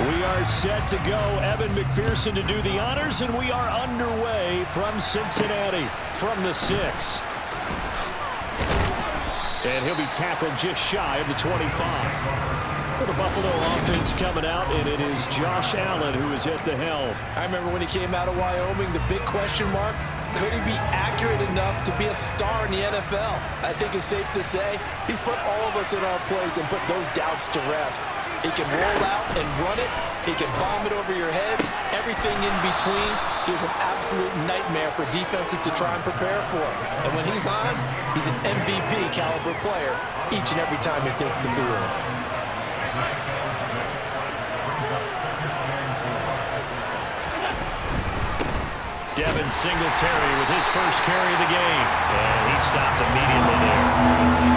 We are set to go. Evan McPherson to do the honors, and we are underway from Cincinnati from the 6. And he'll be tackled just shy of the 25. For the Buffalo offense coming out, and it is Josh Allen who is at the helm. I remember when he came out of Wyoming, the big question mark, could he be accurate enough to be a star in the NFL? I think it's safe to say he's put all of us in our place and put those doubts to rest. He can roll out and run it. He can bomb it over your heads. Everything in between. He's an absolute nightmare for defenses to try and prepare for. And when he's on, he's an MVP caliber player each and every time he takes the field. Devin Singletary with his first carry of the game. And he stopped immediately there.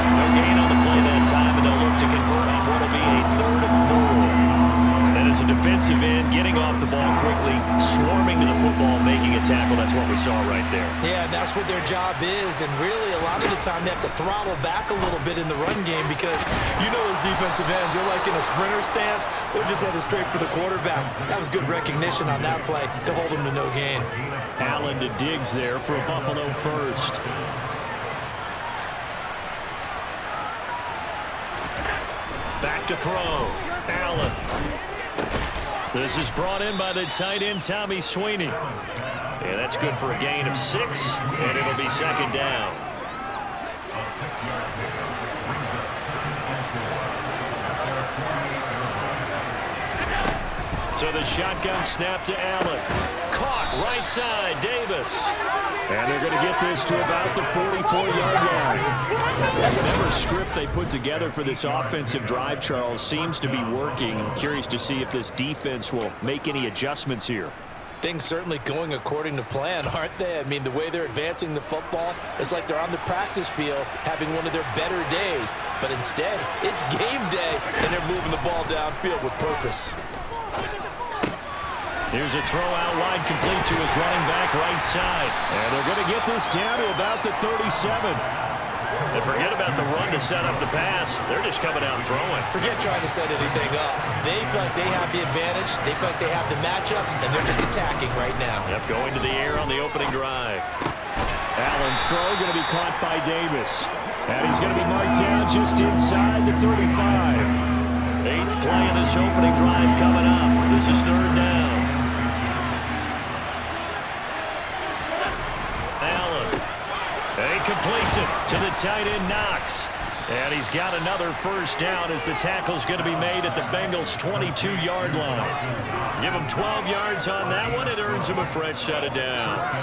No gain on the play that time, and they'll look to convert on what will be a 3rd and 4. That is a defensive end getting off the ball quickly, swarming to the football, making a tackle. That's what we saw right there. Yeah, that's what their job is. And really, a lot of the time, they have to throttle back a little bit in the run game because you know those defensive ends, they're like in a sprinter stance. They're just headed straight for the quarterback. That was good recognition on that play to hold them to no gain. Allen to Diggs there for a Buffalo first. Back to throw. Allen. This is brought in by the tight end, Tommy Sweeney. Yeah, that's good for a gain of 6, and it'll be 2nd down. So the shotgun snap to Allen. Caught right side, Davis. And they're going to get this to about the 44-yard line. Whatever script they put together for this offensive drive, Charles, seems to be working. I'm curious to see if this defense will make any adjustments here. Things certainly going according to plan, aren't they? I mean, the way they're advancing the football, it's like they're on the practice field having one of their better days. But instead, it's game day, and they're moving the ball downfield with purpose. Here's a throw out wide, complete to his running back right side. And they're going to get this down to about the 37. And forget about the run to set up the pass. They're just coming out and throwing. Forget trying to set anything up. They feel like they have the advantage. They feel like they have the matchups, and they're just attacking right now. Yep, going to the air on the opening drive. Allen's throw going to be caught by Davis. And he's going to be marked down just inside the 35. 8th play of this opening drive coming up. This is 3rd down. Completes it to the tight end, Knox. And he's got another first down as the tackle's going to be made at the Bengals' 22-yard line. Give him 12 yards on that one. It earns him a fresh set of downs.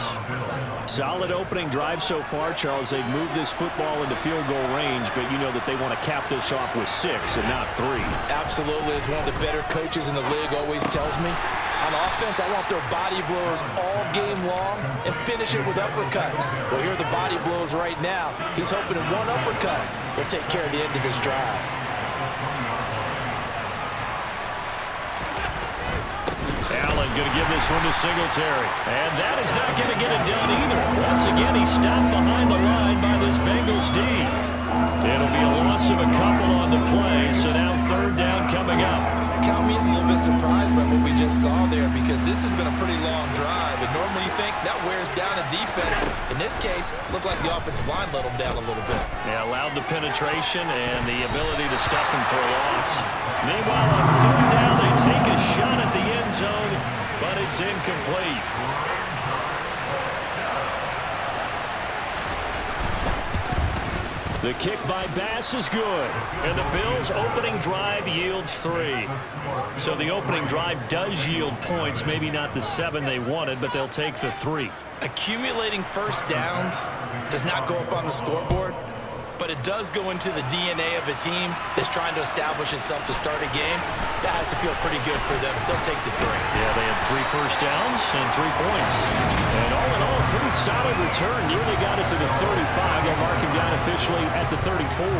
Solid opening drive so far, Charles. They've moved this football into field goal range, but you know that they want to cap this off with 6 and not 3. Absolutely. As one of the better coaches in the league always tells me, on offense, I want their body blows all game long and finish it with uppercuts. Well, here are the body blows right now. He's hoping that one uppercut will take care of the end of his drive. Allen going to give this one to Singletary. And that is not going to get it done either. Once again, he's stopped behind the line by this Bengals D. It'll be a loss of a couple on the play, so now 3rd down coming up. Count me as a little bit surprised by what we just saw there because this has been a pretty long drive, and normally you think that wears down a defense. In this case, looked like the offensive line let them down a little bit. Yeah, allowed the penetration and the ability to stuff him for a loss. Meanwhile, on 3rd down, they take a shot at the end zone, but it's incomplete. The kick by Bass is good, and the Bills' opening drive yields 3. So the opening drive does yield points, maybe not the 7 they wanted, but they'll take the 3. Accumulating first downs does not go up on the scoreboard, but it does go into the DNA of a team that's trying to establish itself to start a game. That has to feel pretty good for them. They'll take the 3. Yeah, they had 3 first downs and 3 points. And all in all, pretty solid return. Nearly got it to the 35. They'll mark him down officially at the 34.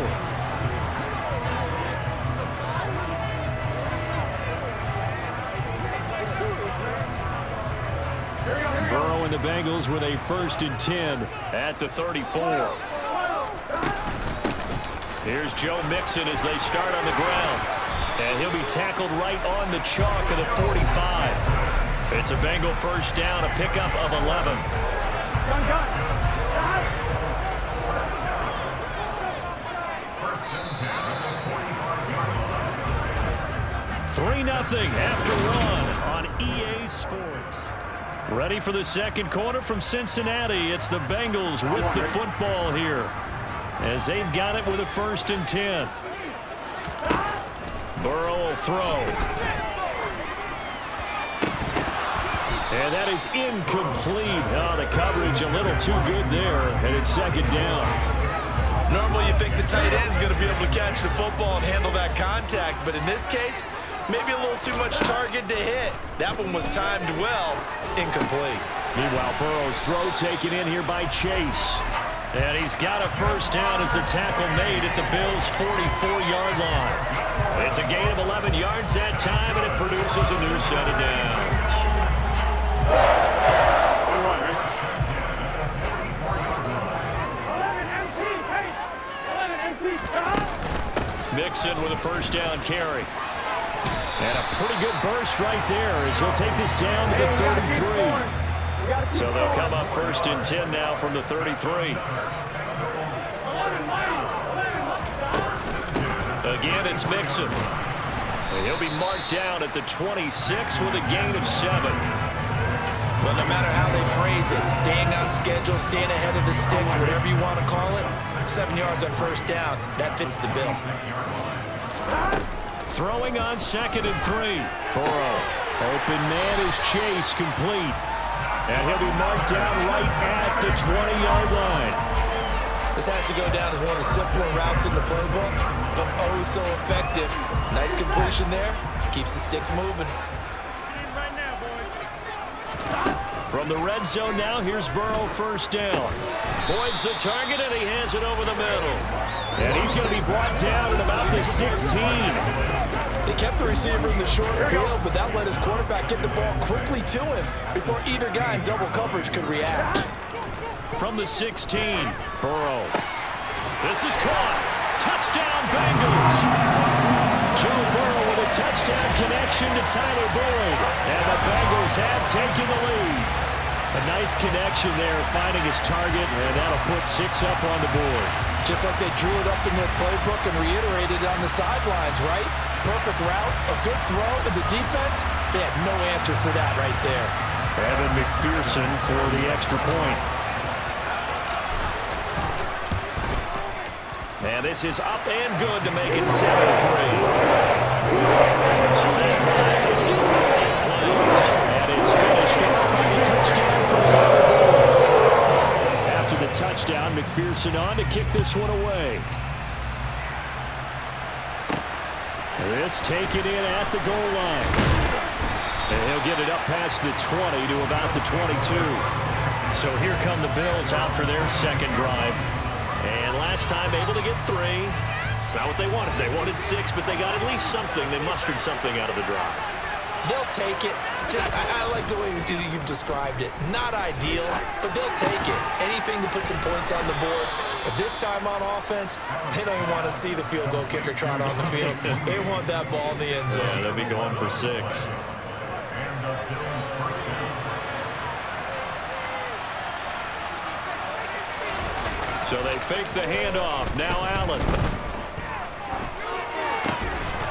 Burrow and the Bengals with a 1st and 10 at the 34. Here's Joe Mixon as they start on the ground. And he'll be tackled right on the chalk of the 45. It's a Bengal first down, a pickup of 11. 3-0 after one on EA Sports. Ready for the second quarter from Cincinnati. It's the Bengals with the football here, as they've got it with a 1st and 10. Burrow will throw. And that is incomplete. Oh, the coverage a little too good there, and it's 2nd down. Normally you think the tight end's going to be able to catch the football and handle that contact, but in this case, maybe a little too much target to hit. That one was timed well, incomplete. Meanwhile, Burrow's throw taken in here by Chase. And he's got a 1st down as the tackle made at the Bills' 44-yard line. It's a gain of 11 yards that time, and it produces a new set of downs. Mixon with a 1st down carry. And a pretty good burst right there as he'll take this down to the 33. So they'll come up 1st and 10 now from the 33. Again, it's Mixon. He'll be marked down at the 26 with a gain of 7. Well, no matter how they phrase it, staying on schedule, staying ahead of the sticks, whatever you want to call it, 7 yards on 1st down, that fits the bill. Throwing on 2nd and 3. Burrow. Open man is Chase, complete. And he'll be marked down right at the 20-yard line. This has to go down as one of the simpler routes in the playbook, but oh so effective. Nice completion there. Keeps the sticks moving. From the red zone now, here's Burrow 1st down. Boyd's the target, and he has it over the middle. And he's going to be brought down at about the 16. They kept the receiver in the short field, but that let his quarterback get the ball quickly to him before either guy in double coverage could react. From the 16, Burrow. This is caught. Touchdown, Bengals. Joe Burrow with a touchdown connection to Tyler Boyd. And the Bengals have taken the lead. A nice connection there, finding his target, and that'll put 6 up on the board. Just like they drew it up in their playbook and reiterated it on the sidelines, right? Perfect route, a good throw, and the defense, they had no answer for that right there. Evan McPherson for the extra point. And this is up and good to make it 7-3. So that drive into 8 plays. And it's finished off by the touchdown from Tyler Boyd. After the touchdown, McPherson on to kick this one away. This taken in at the goal line. And he'll get it up past the 20 to about the 22. So here come the Bills out for their 2nd drive. And last time able to get 3. It's not what they wanted. They wanted 6, but they got at least something. They mustered something out of the drive. They'll take it. I like the way you've described it. Not ideal, but they'll take it. Anything to put some points on the board. But this time on offense, they don't even want to see the field goal kicker trot on the field. They want that ball in the end zone. Yeah, they'll be going for 6. So they fake the handoff. Now Allen.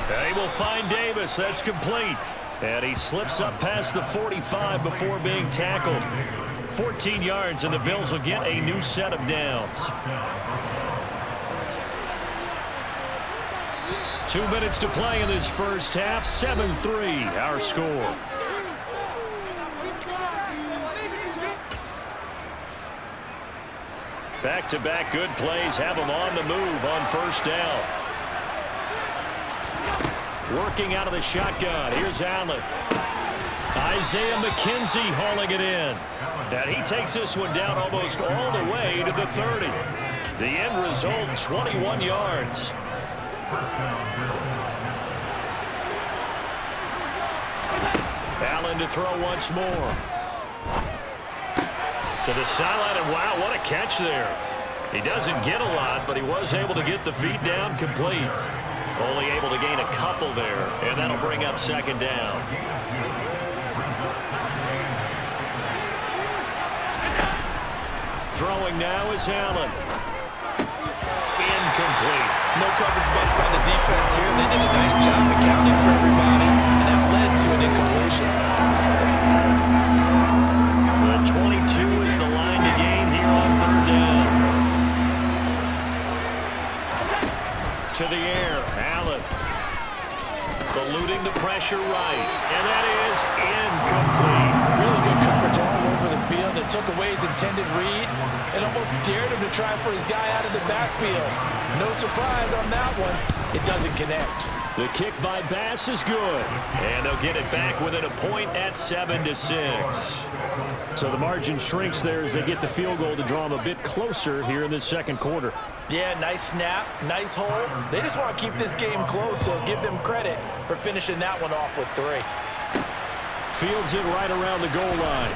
They will find Davis. That's complete. And he slips up past the 45 before being tackled. 14 yards, and the Bills will get a new set of downs. 2 minutes to play in this first half. 7-3, our score. Back-to-back good plays have them on the move on 1st down. Working out of the shotgun. Here's Allen. Isaiah McKenzie hauling it in. And he takes this one down almost all the way to the 30. The end result, 21 yards. Allen to throw once more. To the sideline, and wow, what a catch there. He doesn't get a lot, but he was able to get the feet down complete. Only able to gain a couple there, and that'll bring up second down. Throwing now is Allen. Incomplete. No coverage bust by the defense here. They did a nice job accounting for everybody, and that led to an incompletion. The 22 is the line to gain here on third down. To the air, Allen. Eluding the pressure right, and that is incomplete. Really good coverage all over the field. It took away his intended read and almost dared him to try for his guy out of the backfield. No surprise on that one. It doesn't connect. The kick by Bass is good, and they'll get it back within a point at 7-6. So the margin shrinks there as they get the field goal to draw them a bit closer here in the second quarter. Yeah, nice snap, nice hold. They just want to keep this game close, so give them credit for finishing that one off with 3. Fields it right around the goal line.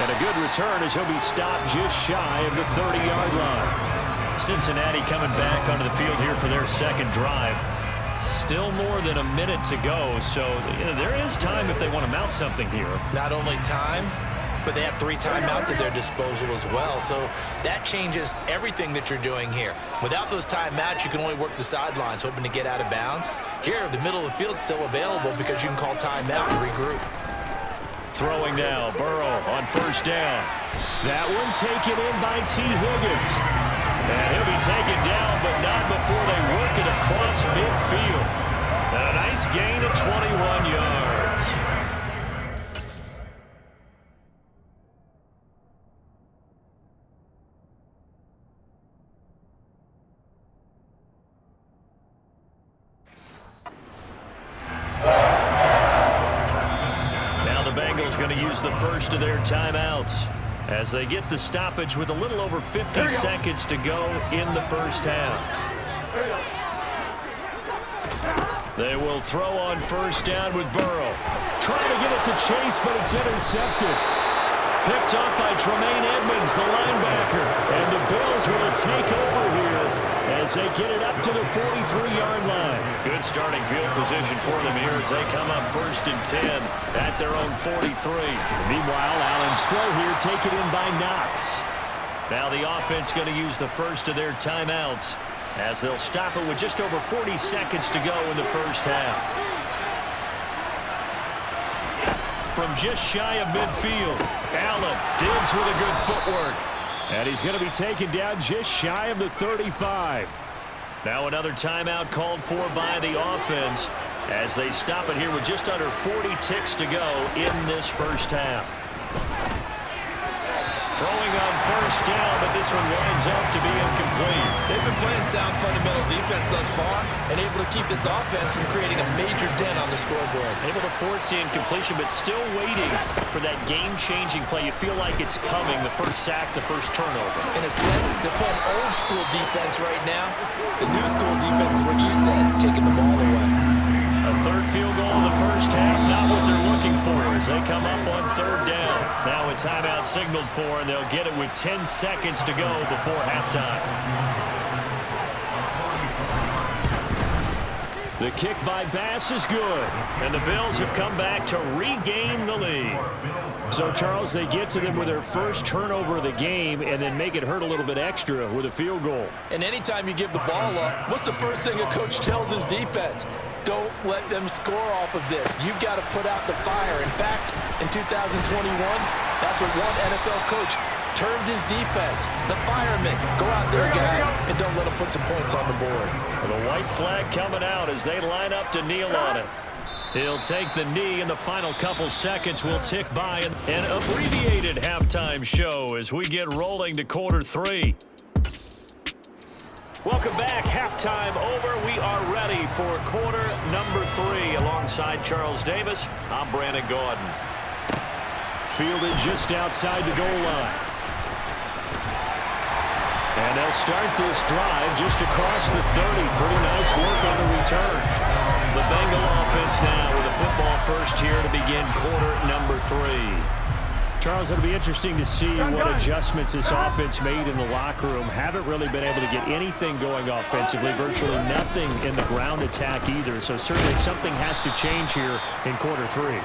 And a good return as he'll be stopped just shy of the 30-yard line. Cincinnati coming back onto the field here for their second drive. Still more than a minute to go, so there is time if they want to mount something here. Not only time, but they have 3 timeouts at their disposal as well, so that changes everything that you're doing here. Without those timeouts, you can only work the sidelines, hoping to get out of bounds. Here, the middle of the field is still available because you can call timeout and regroup. Throwing now, Burrow on first down. That one taken in by T. Higgins. And he'll be taken down, but not before they work it across midfield. And a nice gain of 21 yards. Now the Bengals going to use the first of their timeouts as they get the stoppage with a little over 50 seconds to go in the first half. They will throw on first down with Burrow. Trying to get it to Chase, but it's intercepted. Picked up by Tremaine Edmonds, the linebacker. And the Bills will take over here as they get it up to the 43-yard line. Good starting field position for them here as they come up 1st and 10 at their own 43. Meanwhile, Allen's throw here taken in by Knox. Now the offense going to use the first of their timeouts as they'll stop it with just over 40 seconds to go in the first half. From just shy of midfield, Allen digs with a good footwork. And he's going to be taken down just shy of the 35. Now another timeout called for by the offense as they stop it here with just under 40 ticks to go in this first half. Throwing on first down, but this one winds up to be incomplete. They've been playing sound fundamental defense thus far and able to keep this offense from creating a major dent on the scoreboard. Able to force the incompletion, but still waiting for that game-changing play. You feel like it's coming, the first sack, the first turnover. In a sense, they're playing old-school defense right now. The new-school defense is what you said, taking the ball away. A third field goal in the first half, not what they're looking for as they come up on third down. Now a timeout signaled for, and they'll get it with 10 seconds to go before halftime. The kick by Bass is good, and the Bills have come back to regain the lead. So, Charles, they get to them with their first turnover of the game and then make it hurt a little bit extra with a field goal. And anytime you give the ball up, what's the first thing a coach tells his defense? Don't let them score off of this. You've got to put out the fire. In fact, in 2021, that's what one NFL coach termed his defense. The firemen. Go out there, guys, and don't let them put some points on the board. The white flag coming out as they line up to kneel on it. He'll take the knee, and the final couple seconds will tick by. An abbreviated halftime show as we get rolling to quarter 3. Welcome back. Halftime over. We are ready for quarter number 3. Alongside Charles Davis, I'm Brandon Gaudin. Fielded just outside the goal line. And they'll start this drive just across the 30. Pretty nice work on the return. The Bengal offense now with a football first here to begin quarter number 3. Charles, it'll be interesting to see what adjustments this offense made in the locker room. Haven't really been able to get anything going offensively, virtually nothing in the ground attack either. So certainly something has to change here in quarter three.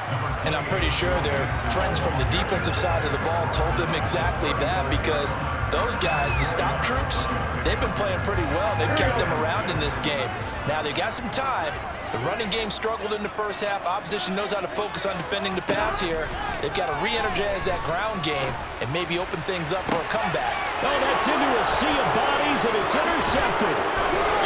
And I'm pretty sure their friends from the defensive side of the ball told them exactly that, because those guys, the stop troops, they've been playing pretty well. They've kept them around in this game. Now they got some time. The running game struggled in the first half. Opposition knows how to focus on defending the pass here. They've got to re-energize that ground game and maybe open things up for a comeback. Oh, that's into a sea of bodies, and it's intercepted.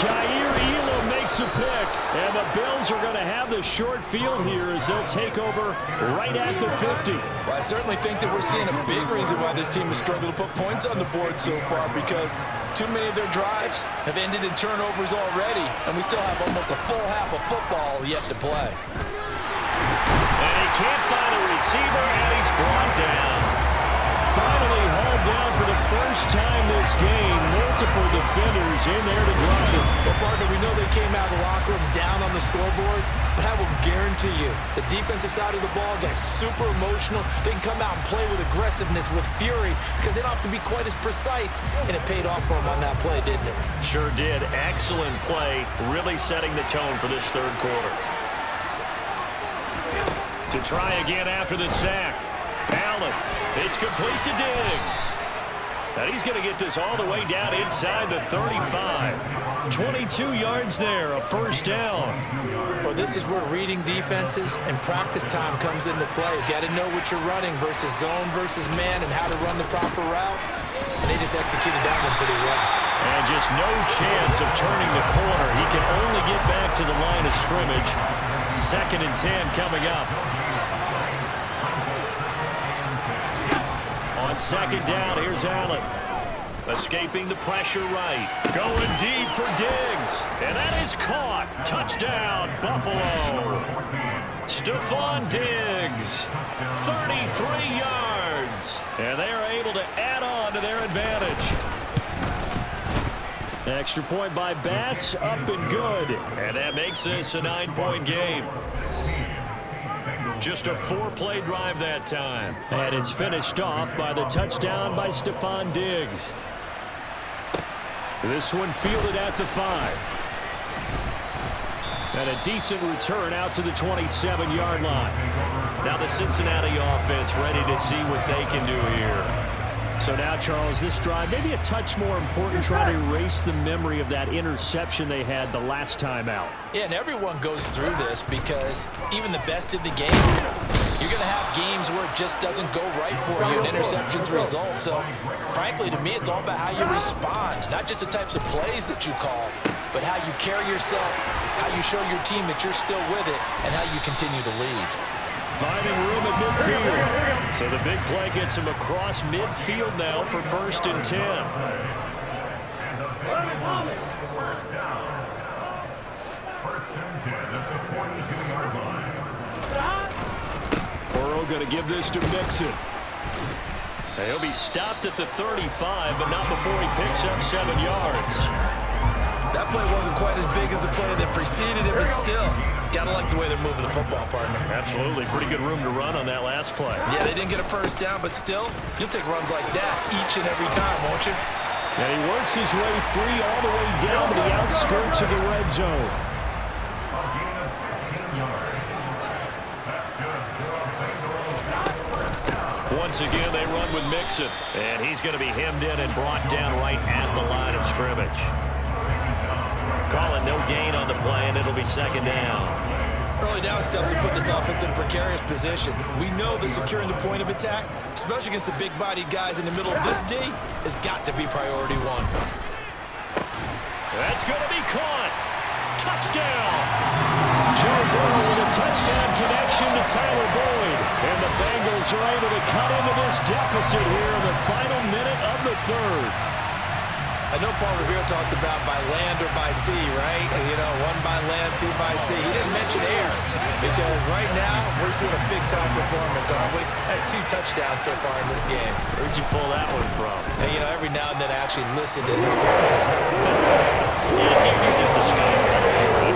Jair Elam makes a pick, and the Bills are going to have the short field here as they'll take over right at the 50. Well, I certainly think that we're seeing a big reason why this team has struggled to put points on the board so far, because too many of their drives have ended in turnovers already, and we still have almost a full half of football yet to play. And he can't find a receiver, and he's brought down. Finally hauled down for the first time this game. Multiple defenders in there to drop him. Well, partner, we know they came out of the locker room down on the scoreboard, but I will guarantee you the defensive side of the ball got super emotional. They can come out and play with aggressiveness, with fury, because they don't have to be quite as precise, and it paid off for them on that play, didn't it? Sure did. Excellent play, really setting the tone for this third quarter. To try again after the sack. Allen, it's complete to Diggs. And he's going to get this all the way down inside the 35. 22 yards there, a first down. Well, this is where reading defenses and practice time comes into play. You got to know what you're running versus zone versus man and how to run the proper route. And they just executed that one pretty well. And just no chance of turning the corner. He can only get back to the line of scrimmage. 2nd and 10 coming up. On 2nd down, here's Allen. Escaping the pressure right. Going deep for Diggs. And that is caught. Touchdown, Buffalo. Stephon Diggs. 33 yards. And they are able to add on to their advantage. Extra point by Bass, up and good. And that makes this a 9-point game. Just a 4-play drive that time. And it's finished off by the touchdown by Stephon Diggs. This one fielded at the 5. And a decent return out to the 27-yard line. Now the Cincinnati offense ready to see what they can do here. So now, Charles, this drive maybe a touch more important, trying to erase the memory of that interception they had the last time out. Yeah, and everyone goes through this, because even the best in the game, you're going to have games where it just doesn't go right for you, and interceptions result. So, frankly, to me, it's all about how you respond, not just the types of plays that you call, but how you carry yourself, how you show your team that you're still with it, and how you continue to lead. Finding room at midfield. So the big play gets him across midfield now for 1st and 10. Burrow going to give this to Mixon. He'll be stopped at the 35, but not before he picks up 7 yards. That play wasn't quite as big as the play that preceded it, but still, gotta like the way they're moving the football, partner. Absolutely. Pretty good room to run on that last play. Yeah, they didn't get a first down, but still, you'll take runs like that each and every time, won't you? And he works his way free all the way down to the outskirts of the red zone. Once again, they run with Mixon. And he's going to be hemmed in and brought down right at the line of scrimmage. Calling no gain on the play, and it'll be 2nd down. Early down steps to put this offense in a precarious position. We know that securing the point of attack, especially against the big-bodied guys in the middle of this D, has got to be priority 1. That's going to be caught. Touchdown. Joe Burrow with a touchdown connection to Tyler Boyd. And the Bengals are able to cut into this deficit here in the final minute of the 3rd. I know Paul Revere talked about by land or by sea, right? You know, 1 by land, 2 by sea. He didn't mention air, because right now we're seeing a big-time performance, aren't we? That's 2 touchdowns so far in this game. Where'd you pull that one from? And, you know, every now and then I actually listen to his podcast. You're just a scholar.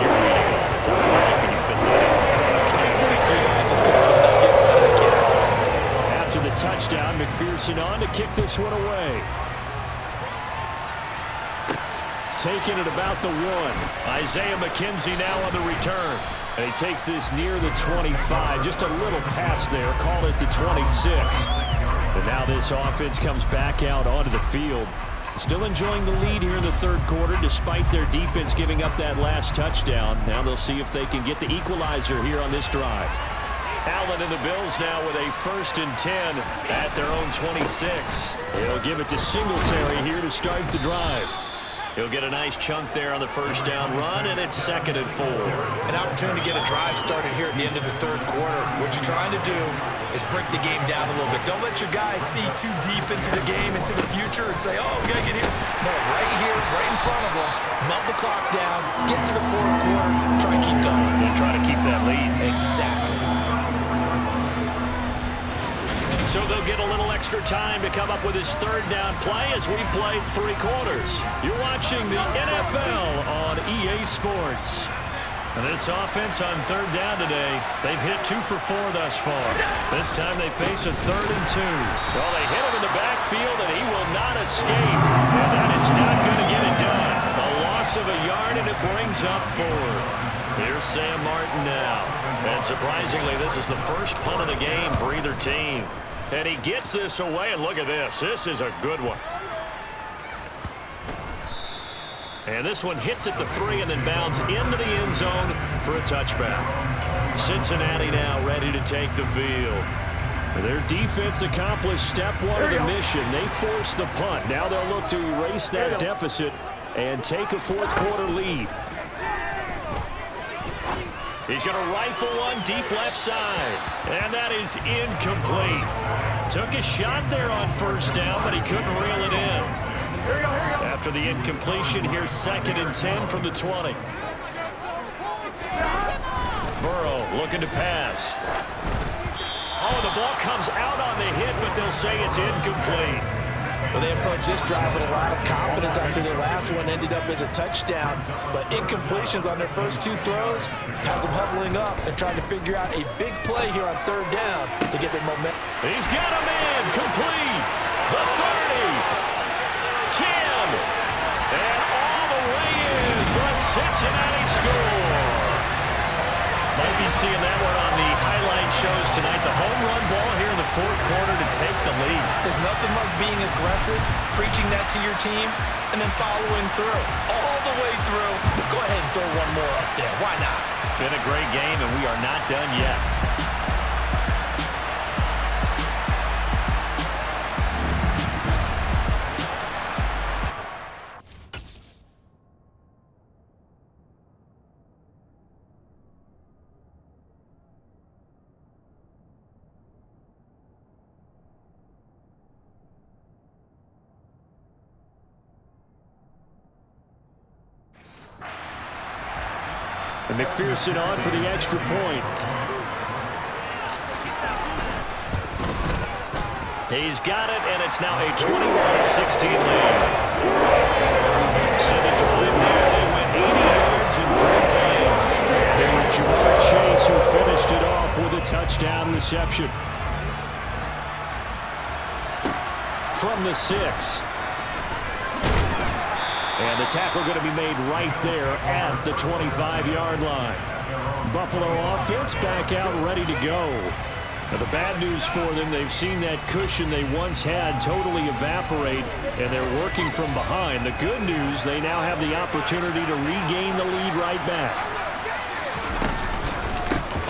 You're reading all the time. How can you fit that in? You know, I just grab a nugget when I can. After the touchdown. this one away. Taking it about the 1. Isaiah McKenzie now on the return. And he takes this near the 25. Just a little pass there. Call it the 26. And now this offense comes back out onto the field. Still enjoying the lead here in the third quarter despite their defense giving up that last touchdown. Now they'll see if they can get the equalizer here on this drive. Allen and the Bills now with a 1st and 10 at their own 26. They'll give it to Singletary here to start the drive. He'll get a nice chunk there on the first down run, and it's 2nd and 4. An opportunity to get a drive started here at the end of the third quarter. What you're trying to do is break the game down a little bit. Don't let your guys see too deep into the game, into the future, and say, oh, we got to get here. No, right here, right in front of them. Melt the clock down, get to the fourth quarter, try and keep going. And try to keep that lead. Exactly. So they'll get a little extra time to come up with his third down play as we played 3 quarters. You're watching the NFL on EA Sports. And this offense on third down today, they've hit 2 for 4 thus far. This time they face a 3rd and 2. Well, they hit him in the backfield, and he will not escape. And that is not going to get it done. A loss of a yard, and it brings up 4th. Here's Sam Martin now. And surprisingly, this is the first punt of the game for either team. And he gets this away, and look at this. This is a good one. And this one hits at the 3 and then bounds into the end zone for a touchback. Cincinnati now ready to take the field. Their defense accomplished step 1 of the mission. They forced the punt. Now they'll look to erase that deficit and take a fourth quarter lead. He's going to rifle one deep left side. And that is incomplete. Took a shot there on first down, but he couldn't reel it in. After the incompletion, here's 2nd and 10 from the 20. Burrow looking to pass. Oh, the ball comes out on the hit, but they'll say it's incomplete. Well, they approached this drive with a lot of confidence after their last one ended up as a touchdown. But incompletions on their first 2 throws has them huddling up and trying to figure out a big play here on third down to get their momentum. He's got him in, complete. The 30, 10, and all the way in for a Cincinnati score. Might be seeing that one on the highlight shows tonight. The home run ball here in the fourth quarter to take the lead. There's nothing like being aggressive, preaching that to your team, and then following through. All the way through. Go ahead and throw one more up there. Why not? Been a great game, and we are not done yet. And McPherson on for the extra point. He's got it, and it's now a 21-16 lead. So the drive there, they went 80 yards in 3 plays. And it was Jamar Chase who finished it off with a touchdown reception. From the 6. And the tackle going to be made right there at the 25-yard line. Buffalo offense back out ready to go. Now the bad news for them, they've seen that cushion they once had totally evaporate, and they're working from behind. The good news, they now have the opportunity to regain the lead right back.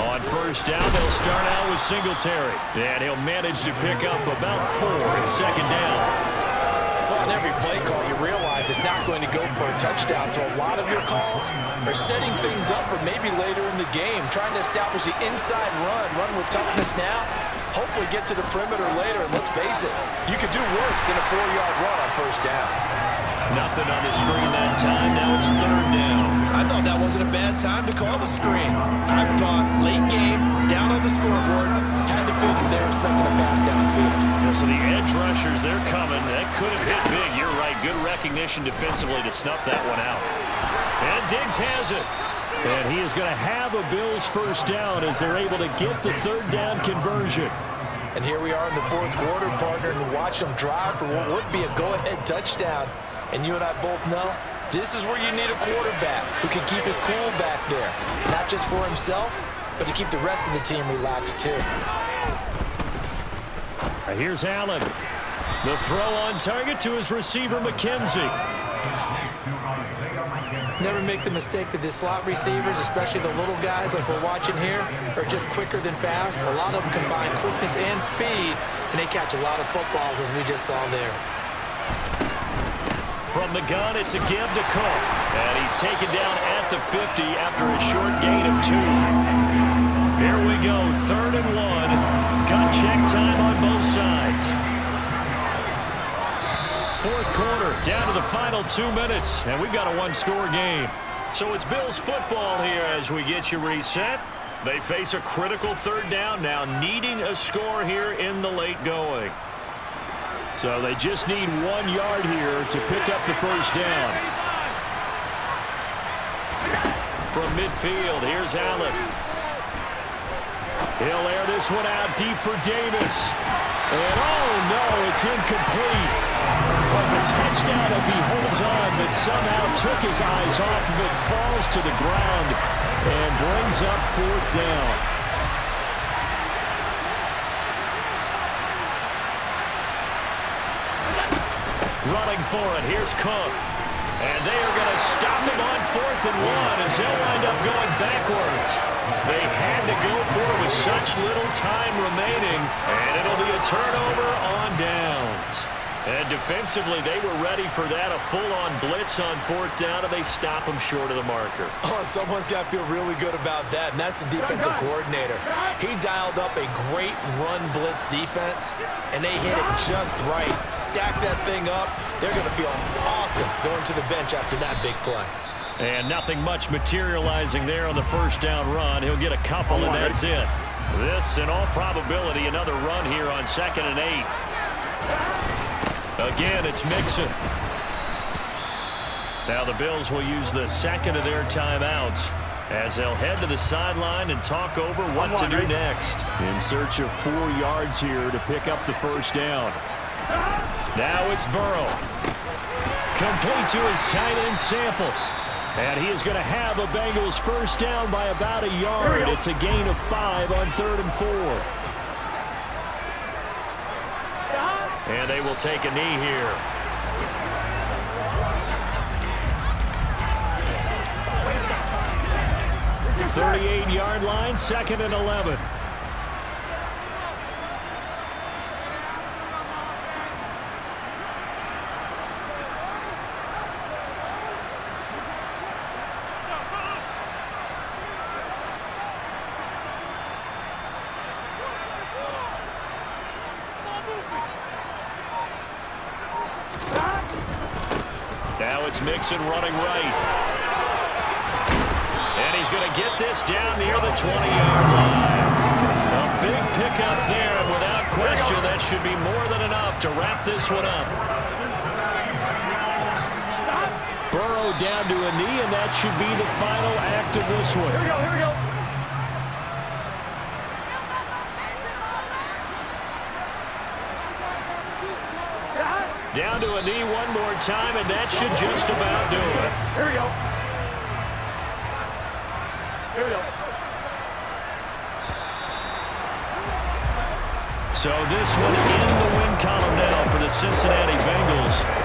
On first down, they'll start out with Singletary. And he'll manage to pick up about 4 at 2nd down. On every play call, you realize it's not going to go for a touchdown, so a lot of your calls are setting things up for maybe later in the game, trying to establish the inside run with toughness now, hopefully get to the perimeter later, and let's face it, you could do worse than a 4-yard run on first down. Nothing on the screen that time, now it's 3rd down. I thought that wasn't a bad time to call the screen. I thought late game, down on the scoreboard, had to figure they were expecting a pass downfield. Yeah, so the edge rushers, they're coming. That could have hit big. You're right. Good recognition defensively to snuff that one out. And Diggs has it. And he is going to have a Bills first down as they're able to get the 3rd down conversion. And here we are in the fourth quarter, partner, and watch them drive for what would be a go-ahead touchdown. And you and I both know this is where you need a quarterback who can keep his cool back there. Not just for himself, but to keep the rest of the team relaxed too. Here's Allen. The throw on target to his receiver, McKenzie. Never make the mistake that the slot receivers, especially the little guys like we're watching here, are just quicker than fast. A lot of them combine quickness and speed, and they catch a lot of footballs, as we just saw there. From the gun, it's a give to Cook. And he's taken down at the 50 after a short gain of 2. Here we go, 3rd and 1. Gun check time on both sides. Fourth quarter, down to the final 2 minutes, and we've got a one-score game. So it's Bills football here as we get you reset. They face a critical 3rd down now, needing a score here in the late going. So they just need 1 yard here to pick up the first down. From midfield, here's Allen. He'll air this one out deep for Davis. And oh no, it's incomplete. Well, it's a touchdown if he holds on, but somehow took his eyes off of it, falls to the ground, and brings up 4th down. Running for it, here's Cook. And they are going to stop him on 4th and 1 as they'll wind up going backwards. They had to go for it with such little time remaining, and it'll be a turnover on downs. And defensively, they were ready for that, a full-on blitz on 4th down, and they stop him short of the marker. Oh, and someone's got to feel really good about that, and that's the defensive coordinator. He dialed up a great run blitz defense, and they hit it just right. Stack that thing up. They're going to feel awesome going to the bench after that big play. And nothing much materializing there on the first down run. He'll get a couple, and that's it. This, in all probability, another run here on 2nd and 8. Again, it's Mixon. Now the Bills will use the second of their timeouts as they'll head to the sideline and talk over what to do next. In search of 4 yards here to pick up the first down. Now it's Burrow. Complete to his tight end Sample. And he is going to have a Bengals first down by about a yard. It's a gain of 5 on 3rd and 4. And they will take a knee here. The 38-yard line, 2nd and 11. Now it's Mixon running right. And he's going to get this down near the 20-yard line. A big pickup there, and without question, that should be more than enough to wrap this one up. Burrow down to a knee, and that should be the final act of this one. Here we go. Down to a knee one more time, and that should just about do it. Here we go. Here we go. So this one in the win column now for the Cincinnati Bengals.